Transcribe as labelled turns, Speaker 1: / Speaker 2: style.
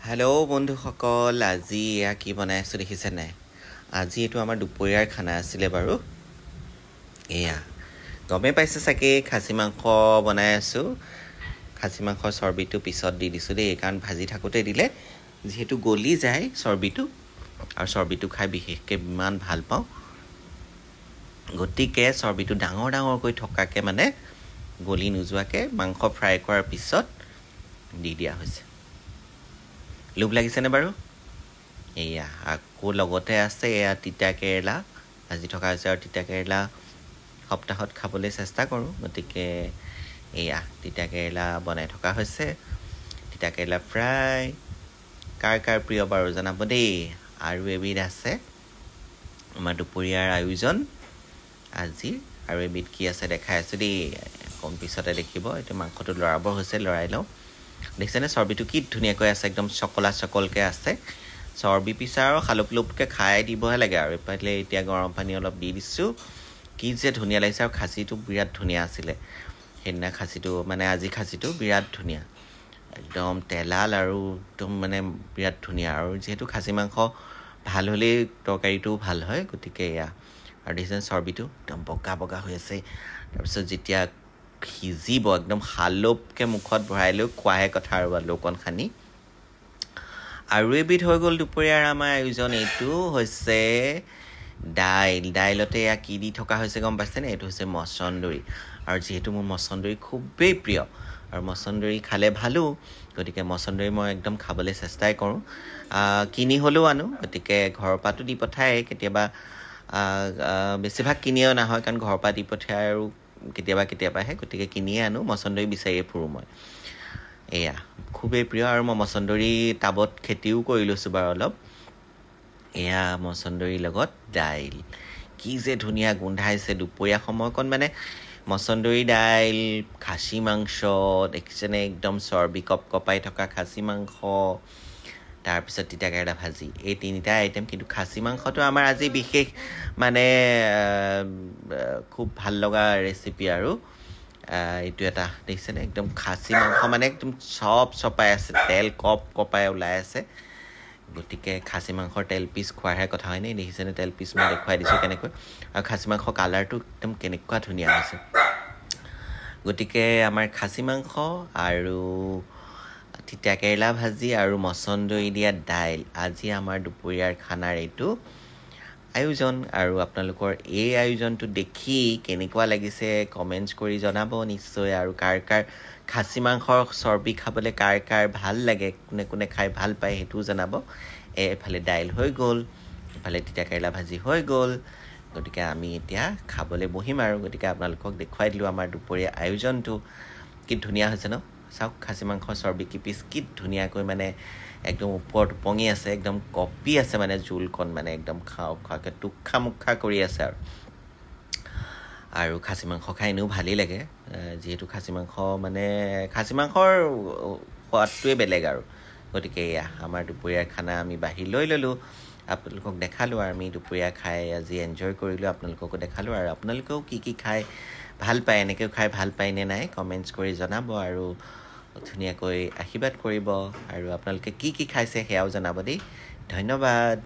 Speaker 1: Hello' বন্ধুসকল, আজি এয়া কি বনাই আছোঁ দেখিছে নাই? আজি এইটো আমাৰ দুপৰীয়াৰ খানা আছিলে বাৰু। এয়া গমেই পাইছে চাগে, খাচী মাংস বনাই আছোঁ। খাচী মাংসৰ চৰ্বিটো পিছত দি দিছোঁ দেই, কাৰণ ভাজি থাকোঁতে দিলে যিহেতু গলি যায় চৰ্বিটো, আৰু চৰ্বিটো খাই বিশেষকৈ ইমান ভাল পাওঁ। গতিকে চৰ্বিটো ডাঙৰ ডাঙৰকৈ থকাকৈ মানে গলি নোযোৱাকৈ মাংস ফ্ৰাই কৰাৰ পিছত দি দিয়া হৈছে। লোভ লাগিছেনে বাৰু? এয়া আকৌ লগতে আছে এয়া তিতা কেৰেলা ভাজি থকা হৈছে, আৰু তিতা কেৰেলা সপ্তাহত খাবলৈ চেষ্টা কৰোঁ। গতিকে এয়া তিতা কেৰেলা বনাই থকা হৈছে। তিতা কেৰেলা ফ্ৰাই কাৰ কাৰ প্ৰিয় বাৰু জনাব দেই। আৰু এবিধ আছে আমাৰ দুপৰীয়াৰ আয়োজন আজি, আৰু এবিধ কি আছে দেখাই আছোঁ দেই, কম পিছতে দেখিব। এইটো মাংসটো লৰাবৰ হৈছে, লৰাই লওঁ। দেখিছেনে চৰ্বিটো কি ধুনীয়াকৈ আছে, একদম চকলা চকলকৈ আছে। চৰ্বি পিছা আৰু খালুপলুপকৈ খাই দিবহে লাগে। আৰু এফালে এতিয়া গৰম পানী অলপ দি দিছোঁ। কি যে ধুনীয়া লাগিছে, আৰু খাচীটো বিৰাট ধুনীয়া আছিলে সেইদিনা খাচীটো, মানে আজি খাচীটো বিৰাট ধুনীয়া, একদম তেলাল আৰু একদম মানে বিৰাট ধুনীয়া। আৰু যিহেতু খাচী মাংস ভাল হ'লেই তৰকাৰীটোও ভাল হয়, গতিকে এয়া। আৰু দেখিছেনে চৰ্বিটো একদম বগা বগা হৈ আছে। তাৰপিছত যেতিয়া সিজিব একদম শালপকৈ মুখত ভৰাই লৈ খোৱাহে কথা আৰু আলুকণ সানি। আৰু এবিধ হৈ গ'ল দুপৰীয়াৰ আমাৰ আয়োজন, এইটো হৈছে দাইলতে এয়া কি দি থকা হৈছে গম পাইছেনে? এইটো হৈছে মচন্দৰী। আৰু যিহেতু মোৰ মচন্দৰী খুবেই প্ৰিয়, আৰু মচন্দৰী খালে ভালো, গতিকে মচন্দৰী মই একদম খাবলৈ চেষ্টাই কৰোঁ। কিনি হ'লেও আনো, গতিকে ঘৰৰ পৰাটো দি পঠায় কেতিয়াবা। বেছিভাগ কিনিও অনা হয়, কাৰণ ঘৰৰ পৰা দি পঠিয়াই আৰু কেতিয়াবাহে, গতিকে কিনিয়ে আনো। মচন্দৰী বিচাৰিয়ে ফুৰোঁ মই। এয়া খুবেই প্ৰিয়, আৰু মই মচন্দৰী টাবত খেতিও কৰি লৈছোঁ বাৰু অলপ। এয়া মচন্দৰীৰ লগত দাইল কি যে ধুনীয়া গোন্ধাইছে। দুপৰীয়া সময়কণ মানে মচন্দৰী দাইল, খাচী মাংস দেখিছেনে, একদম চৰ্বি কপাই থকা খাচী মাংস, তাৰপিছত তিতা কেৰেলা ভাজি, এই তিনিটা আইটেম। কিন্তু খাচী মাংসটো আমাৰ আজি বিশেষ মানে খুব ভাল লগা ৰেচিপি। আৰু এইটো এটা দেখিছেনে, একদম খাচী মাংস মানে একদম চপাই আছে, তেল কপাই ওলাই আছে। গতিকে খাচী মাংসৰ তেল পিচ খোৱাৰহে কথা হয়নে? দেখিছেনে তেল পিচ মই দেখুৱাই দিছোঁ কেনেকৈ, আৰু খাচী মাংস কালাৰটো একদম কেনেকুৱা ধুনীয়া হৈছে। গতিকে আমাৰ খাচী মাংস আৰু তিতা কেৰেলা ভাজি আৰু মচন্দৰী দিয়া দাইল, আজি আমাৰ দুপৰীয়াৰ খানাৰ এইটো আয়োজন। আৰু আপোনালোকৰ এই আয়োজনটো দেখি কেনেকুৱা লাগিছে কমেণ্টছ কৰি জনাব নিশ্চয়। আৰু কাৰ খাচী মাংসৰ চৰ্বি খাবলৈ কাৰ ভাল লাগে, কোনে কোনে খাই ভাল পায় সেইটোও জনাব। এফালে দাইল হৈ গ'ল, এফালে তিতা কেৰেলা ভাজি হৈ গ'ল। গতিকে আমি এতিয়া খাবলৈ বহিম আৰু। গতিকে আপোনালোকক দেখুৱাই দিলোঁ আমাৰ দুপৰীয়া আয়োজনটো। কি ধুনীয়া হৈছে ন? চাওক খাচী মাংসৰ চৰ্বি কিপিচ কি ধুনীয়াকৈ মানে একদম ওপৰত উপঙি আছে, একদম কপি আছে, মানে জোলকণ মানে একদম খোৱাকৈ মুখা কৰি আছে। আৰু খাচী মাংস খাই এনেও ভালেই লাগে, যিহেতু খাচী মাংসৰ সোৱাদটোৱে বেলেগ আৰু। গতিকে এয়া আমাৰ দুপৰীয়াৰ খানা আমি বাঢ়ি লৈ ল'লোঁ, আপোনালোকক দেখালোঁ। আৰু আমি দুপৰীয়া খাই আজি এনজয় কৰিলোঁ, আপোনালোককো দেখালোঁ। আৰু আপোনালোকেও কি খাই ভাল পায়, এনেকৈও খাই ভাল পায় নে নাই কমেণ্টছ কৰি জনাব, আৰু ধুনীয়াকৈ আশীৰ্বাদ কৰিব। আৰু আপোনালোকে কি খাইছে সেয়াও জনাব দেই। ধন্যবাদ।